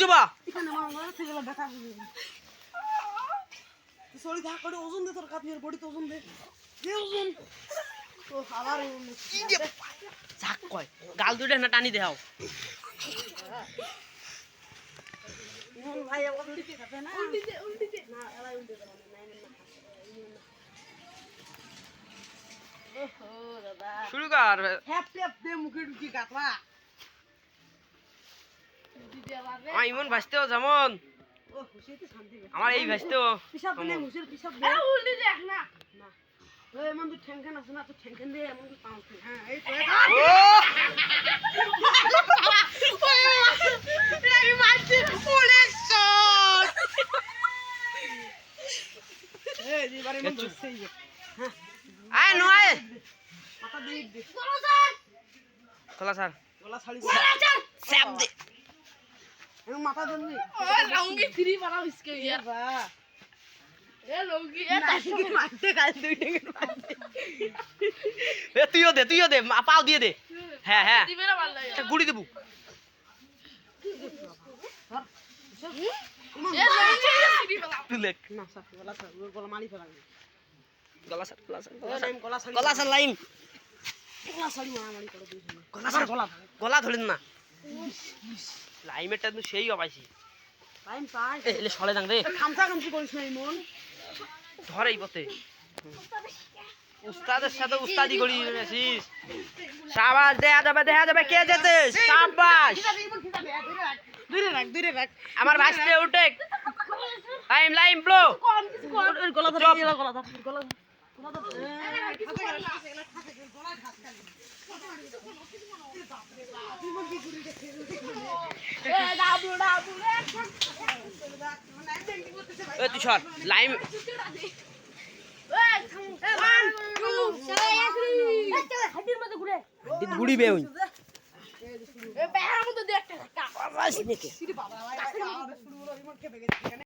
চুবা এখানে আমার মাথা থেকে ব্যথা সরি থাক করে ওজন দে তোর কাপড়ের বডি তো ওজন দে ওজন তো আবার ঝাক কয় গাল দুইটা না টানি দেও ইমন ভাই আবার উল্টি খাবে না উল্টি দে না এলাই উল্টি দে না ওহো দাদা শুরু কর হ্যাপ হ্যাপ দে মুখে ঢুকি কাটলা আমার ইমন ভাসতেও যেমন ও খুশিতে শান্তি আমার এই ভাসতেও পিসাব দে মুখের পিসাব দে উল্টি দেখ না না ওই এমন তো ঠ্যাংখান আছে না তো ঠ্যাংখান দিয়ে এমন তো পাউছ হ্যাঁ এই তো আমি মারছি পুলিশ শট এই দিবারে মন ধরছেই হ্যাঁ আয় নয় মাথা দিয়ে দে খোলা স্যার গলা ছাড়ি স্যাপ দে এরকম মাথা দেন নি लौंगी फ्री बनाओ इसके यार বাহ ये लौंगी নাইকে মারতে কাল দুইটা কে মারতে এ তুইও দে পাও দিয়ে দে হ্যাঁ হ্যাঁ दी मेरा वाला यार গুড়ি দেবো ये लौंगी फ्री बनाओ তুই লেখ না স্যার গলা মারি ফেলাবি গলা স্যার গলা ছাড়ি গলা স্যার লাইম গলা ছাড়ি মারামারি করে দিয়েছিল গলা স্যার গলা গলা ধরেন না লাইমেরটা তো সেই অবাইছি টাইম পাই এলে সলে দাং রে খামসা খামসি করিস না ইমন ধর এই পথে উস্তাদের সাথে উস্তাদি করি রেছিস শাবাশ দেখা যাবে কে যেতে শাবাশ দূরে রাখ আমার ভাসতে উঠে লাইম ব্লো গলা ধরে গলা ধর গলা ए डाबू এ তুই সর লাইম ए 1 2 হাড়ির মধ্যে ঘুরে গুড়ি বেউন এ বেহার মধ্যে দেখ একটা বাবা সিনেকে বাবা